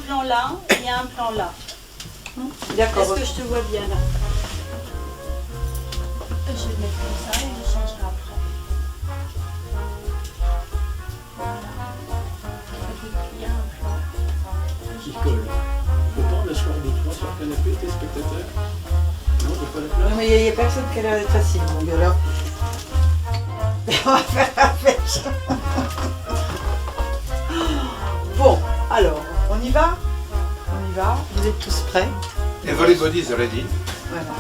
plan là, il y a un plan là. D'accord. Est-ce que je te vois bien là? Je vais le mettre comme ça et je changerai après. Voilà. Il y a un plan. Nicole, on peut pas en asseoir deux, trois sur le canapé, tes spectateurs? Non, t'as pas la place? Non, mais il n'y a personne qui a l'air d'être facile, donc alors. On va faire la fête. Bon, alors, on y va? On y va? Vous êtes tous prêts? Everybody is ready. Voilà.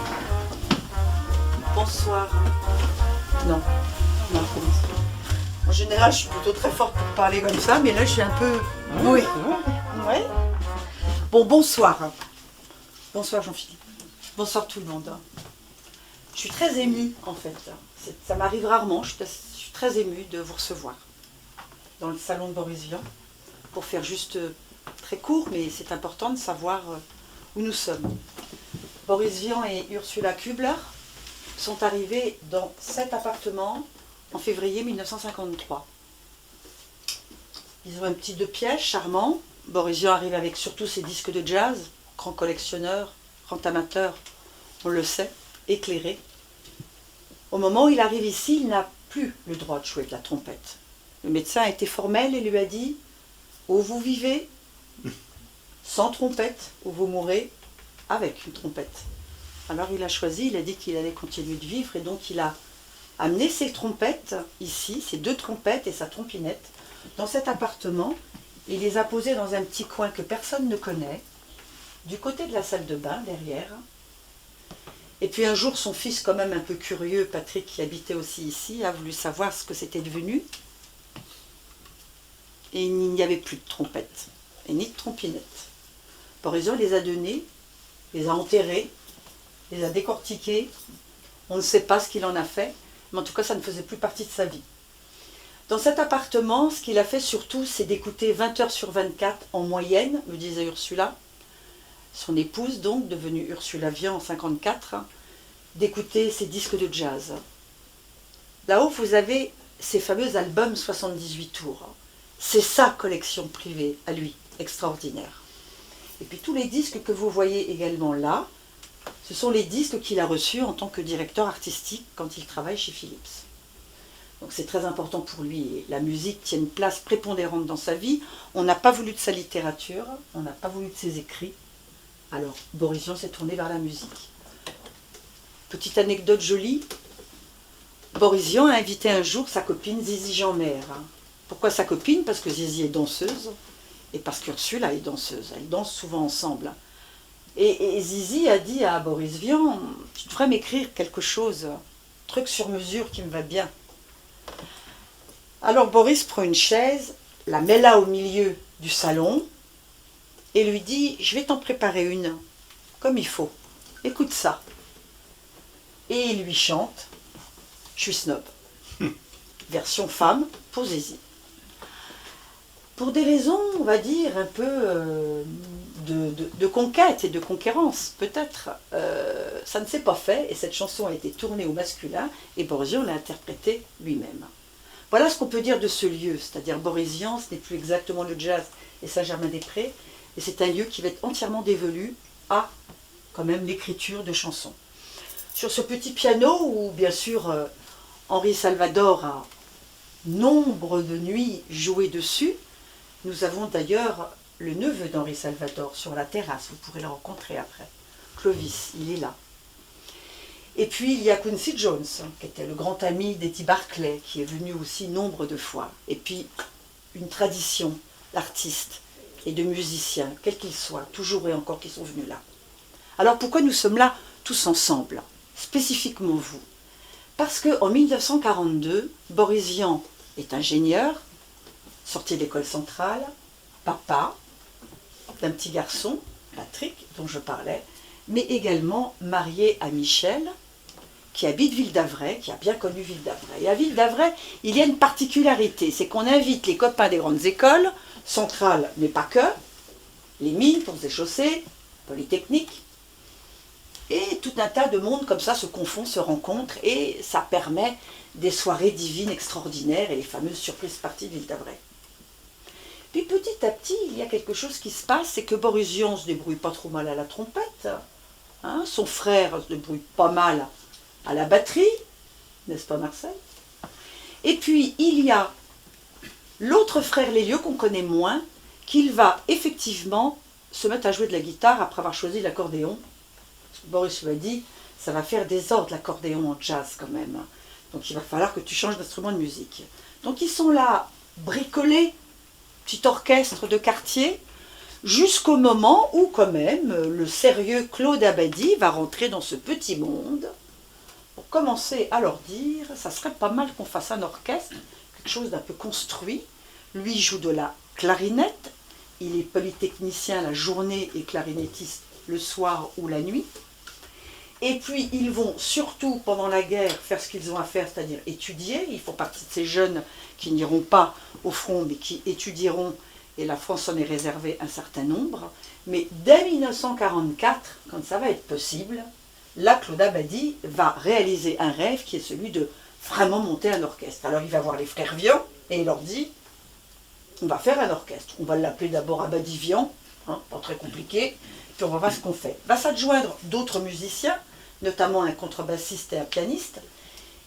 Bonsoir. Non, non, commence. En général, je suis plutôt très forte pour parler comme ça, mais là, je suis un peu. Oui. Ouais. Bon, bonsoir. Bonsoir, Jean-Philippe. Bonsoir, tout le monde. Je suis très émue, en fait. Ça m'arrive rarement. Je suis très émue de vous recevoir dans le salon de Boris Vian. Pour faire juste très court, mais c'est important de savoir où nous sommes. Boris Vian et Ursula Kübler sont arrivés dans cet appartement en février 1953. Ils ont un petit deux pièges charmant. Boris Vian arrive avec surtout ses disques de jazz, grand collectionneur, grand amateur, on le sait, éclairé. Au moment où il arrive ici, il n'a plus le droit de jouer de la trompette. Le médecin a été formel et lui a dit « Ou vous vivez sans trompette, ou vous mourrez avec une trompette. » Alors il a choisi, il a dit qu'il allait continuer de vivre, et donc il a amené ses trompettes ici, ses deux trompettes et sa trompinette, dans cet appartement. Il les a posées dans un petit coin que personne ne connaît, du côté de la salle de bain, derrière. Et puis un jour, son fils, quand même un peu curieux, Patrick, qui habitait aussi ici, a voulu savoir ce que c'était devenu. Et il n'y avait plus de trompette, et ni de trompinette. Boris Vian les a donnés, les a enterrés, les a décortiqués. On ne sait pas ce qu'il en a fait, mais en tout cas, ça ne faisait plus partie de sa vie. Dans cet appartement, ce qu'il a fait surtout, c'est d'écouter 20 heures sur 24 en moyenne, me disait Ursula, son épouse donc, devenue Ursula Vian en 1954, d'écouter ses disques de jazz. Là-haut, vous avez ces fameux albums 78 tours. C'est sa collection privée, à lui, extraordinaire. Et puis tous les disques que vous voyez également là, ce sont les disques qu'il a reçus en tant que directeur artistique quand il travaille chez Philips. Donc c'est très important pour lui. Et la musique tient une place prépondérante dans sa vie. On n'a pas voulu de sa littérature, on n'a pas voulu de ses écrits. Alors Boris Vian s'est tourné vers la musique. Petite anecdote jolie, Boris Vian a invité un jour sa copine Zizi Jeanmaire. Pourquoi sa copine? Parce que Zizi est danseuse et parce qu'Ursula est danseuse. Elles dansent souvent ensemble. Et Zizi a dit à Boris Vian, tu devrais m'écrire quelque chose, un truc sur mesure qui me va bien. Alors Boris prend une chaise, la met là au milieu du salon et lui dit, je vais t'en préparer une, comme il faut. Écoute ça. Et il lui chante, je suis snob. Version femme pour Zizi. Pour des raisons, on va dire, un peu de conquête et de conquérance, peut-être. Ça ne s'est pas fait, et cette chanson a été tournée au masculin, et Boris Vian l'a interprétée lui-même. Voilà ce qu'on peut dire de ce lieu, c'est-à-dire Boris Vian, ce n'est plus exactement le jazz et Saint-Germain-des-Prés, et c'est un lieu qui va être entièrement dévolu à, quand même, l'écriture de chansons. Sur ce petit piano, où, bien sûr, Henri Salvador a nombre de nuits joué dessus, nous avons d'ailleurs le neveu d'Henri Salvador sur la terrasse, vous pourrez le rencontrer après. Clovis, il est là. Et puis il y a Quincy Jones, qui était le grand ami d'Eddie Barclay, qui est venu aussi nombre de fois. Et puis une tradition d'artistes et de musiciens, quels qu'ils soient, toujours et encore qui sont venus là. Alors pourquoi nous sommes là tous ensemble, spécifiquement vous? Parce qu'en 1942, Boris Vian est ingénieur, sorti d'école centrale, papa d'un petit garçon, Patrick, dont je parlais, mais également marié à Michel, qui habite Ville d'Avray, qui a bien connu Ville d'Avray. Et à Ville d'Avray, il y a une particularité, c'est qu'on invite les copains des grandes écoles, centrales, mais pas que, les mines, ponts et chaussées, Polytechnique, et tout un tas de monde comme ça se confond, se rencontre, et ça permet des soirées divines extraordinaires et les fameuses surprises parties de Ville d'Avray. Puis petit à petit, il y a quelque chose qui se passe, c'est que Boris Vian se débrouille pas trop mal à la trompette, hein, son frère se débrouille pas mal à la batterie, n'est-ce pas Marcel? Et puis il y a l'autre frère Lélieu qu'on connaît moins, qu'il va effectivement se mettre à jouer de la guitare après avoir choisi l'accordéon. Boris lui a dit, ça va faire désordre l'accordéon en jazz quand même. Donc il va falloir que tu changes d'instrument de musique. Donc ils sont là, bricolés, petit orchestre de quartier, jusqu'au moment où quand même le sérieux Claude Abadie va rentrer dans ce petit monde pour commencer à leur dire, ça serait pas mal qu'on fasse un orchestre, quelque chose d'un peu construit. Lui joue de la clarinette, il est polytechnicien la journée et clarinettiste le soir ou la nuit. Et puis ils vont surtout pendant la guerre faire ce qu'ils ont à faire, c'est-à-dire étudier. Ils font partie de ces jeunes qui n'iront pas au front mais qui étudieront, et la France en est réservée un certain nombre. Mais dès 1944, quand ça va être possible, là Claude Abadie va réaliser un rêve qui est celui de vraiment monter un orchestre. Alors il va voir les frères Vian et il leur dit, on va faire un orchestre. On va l'appeler d'abord Abadie Vian, hein, pas très compliqué, puis on va voir ce qu'on fait. Va s'adjoindre d'autres musiciens, notamment un contrebassiste et un pianiste,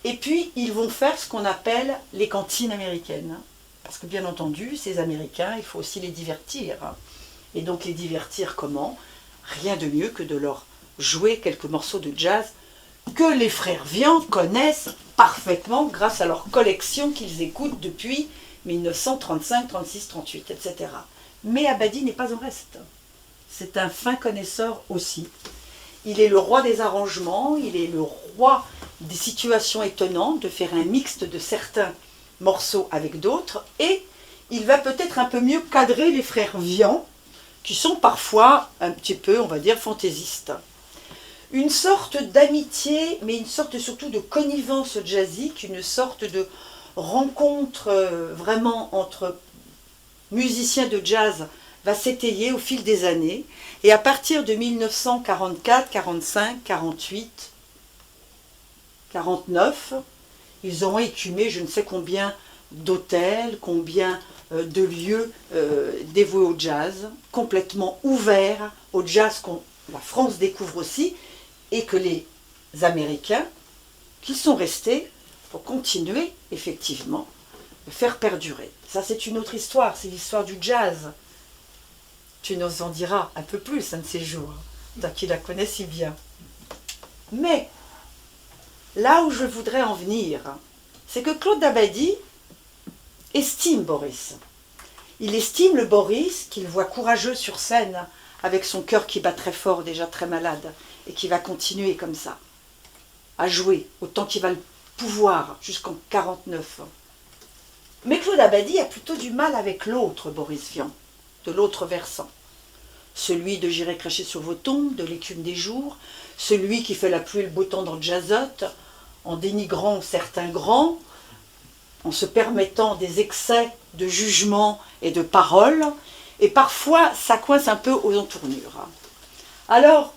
et puis ils vont faire ce qu'on appelle les cantines américaines. Parce que bien entendu, ces Américains, il faut aussi les divertir. Et donc les divertir comment? Rien de mieux que de leur jouer quelques morceaux de jazz que les frères Vian connaissent parfaitement grâce à leur collection qu'ils écoutent depuis 1935, 36, 38, etc. Mais Abadie n'est pas en reste. C'est un fin connaisseur aussi. Il est le roi des arrangements, il est le roi des situations étonnantes, de faire un mixte de certains morceaux avec d'autres, et il va peut-être un peu mieux cadrer les frères Vian, qui sont parfois un petit peu, on va dire, fantaisistes. Une sorte d'amitié, mais une sorte surtout de connivence jazzique, une sorte de rencontre vraiment entre musiciens de jazz va s'étayer au fil des années, et à partir de 1944, 45, 48, 49, ils auront écumé je ne sais combien d'hôtels, combien de lieux dévoués au jazz, complètement ouverts au jazz que la France découvre aussi, et que les Américains, qui sont restés pour continuer effectivement de faire perdurer. Ça c'est une autre histoire, c'est l'histoire du jazz. Tu nous en diras un peu plus un de ces jours, toi qui la connais si bien. Mais là où je voudrais en venir, c'est que Claude Abadie estime Boris. Il estime le Boris qu'il voit courageux sur scène, avec son cœur qui bat très fort, déjà très malade, et qui va continuer comme ça, à jouer autant qu'il va le pouvoir, jusqu'en 49. Mais Claude Abadie a plutôt du mal avec l'autre Boris Vian, de l'autre versant. Celui de J'irai cracher sur vos tombes, de l'écume des jours, celui qui fait la pluie et le beau temps dans Jazzotte, en dénigrant certains grands, en se permettant des excès de jugement et de parole, et parfois ça coince un peu aux entournures. Alors,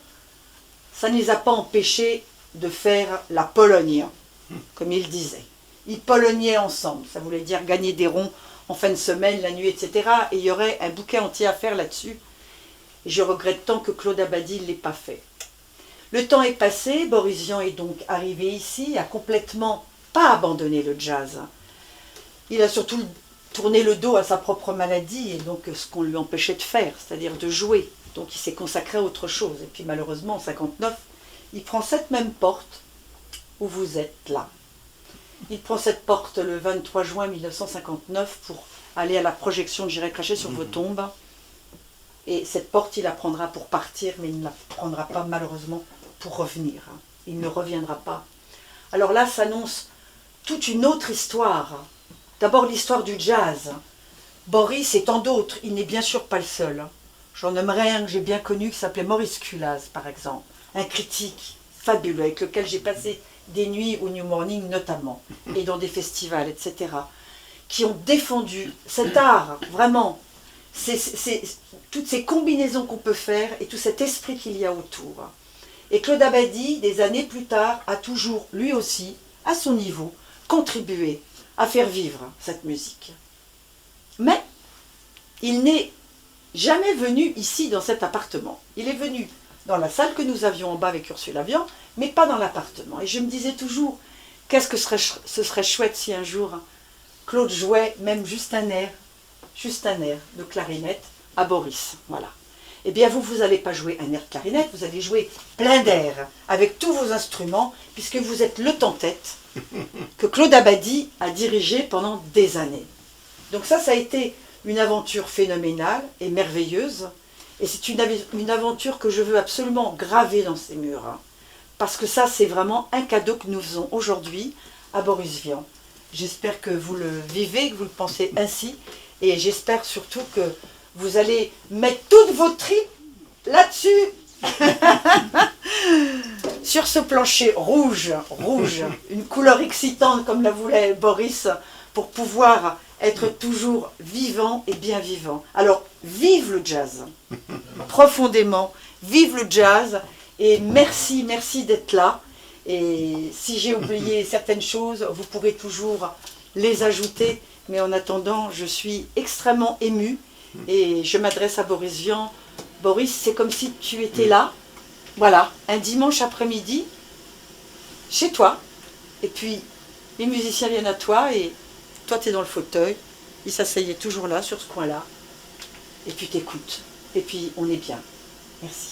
ça ne les a pas empêchés de faire la Pologne, comme il disait. Ils polognaient ensemble, ça voulait dire gagner des ronds en fin de semaine, la nuit, etc. Et il y aurait un bouquet entier à faire là-dessus. Et je regrette tant que Claude Abadie ne l'ait pas fait. Le temps est passé, Boris Vian est donc arrivé ici, a complètement pas abandonné le jazz. Il a surtout tourné le dos à sa propre maladie et donc ce qu'on lui empêchait de faire, c'est-à-dire de jouer. Donc il s'est consacré à autre chose. Et puis malheureusement, en 59, il prend cette même porte où vous êtes là. Il prend cette porte le 23 juin 1959 pour aller à la projection de J'irai cracher sur vos tombes. Et cette porte, il la prendra pour partir, mais il ne la prendra pas malheureusement pour revenir. Il ne reviendra pas. Alors là s'annonce toute une autre histoire. D'abord l'histoire du jazz. Boris et tant d'autres, il n'est bien sûr pas le seul. J'en nommerai un que j'ai bien connu qui s'appelait Maurice Culaz, par exemple. Un critique fabuleux avec lequel j'ai passé des nuits au New Morning notamment, et dans des festivals, etc., qui ont défendu cet art, vraiment, toutes ces combinaisons qu'on peut faire et tout cet esprit qu'il y a autour. Et Claude Abadie, des années plus tard, a toujours, lui aussi, à son niveau, contribué à faire vivre cette musique. Mais il n'est jamais venu ici dans cet appartement. Il est venu dans la salle que nous avions en bas avec Ursula Vian, mais pas dans l'appartement. Et je me disais toujours, qu'est-ce que ce serait chouette si un jour Claude jouait même juste un air de clarinette à Boris. Voilà. Eh bien, vous n'allez pas jouer un air de clarinette, vous allez jouer plein d'air avec tous vos instruments, puisque vous êtes le temps-tête que Claude Abadie a dirigé pendant des années. Donc ça a été une aventure phénoménale et merveilleuse. Et c'est une aventure que je veux absolument graver dans ces murs. Hein, parce que ça, c'est vraiment un cadeau que nous faisons aujourd'hui à Boris Vian. J'espère que vous le vivez, que vous le pensez ainsi. Et j'espère surtout que vous allez mettre toutes vos tripes là-dessus. Sur ce plancher rouge, une couleur excitante comme la voulait Boris, pour pouvoir être toujours vivant et bien vivant. Alors, vive le jazz, profondément, vive le jazz, et merci d'être là. Et si j'ai oublié certaines choses, vous pourrez toujours les ajouter, mais en attendant, je suis extrêmement émue, et je m'adresse à Boris Vian. Boris, c'est comme si tu étais là, voilà, un dimanche après-midi, chez toi, et puis les musiciens viennent à toi, et toi tu es dans le fauteuil, il s'asseyait toujours là, sur ce coin-là, et puis t'écoutes, et puis on est bien. Merci.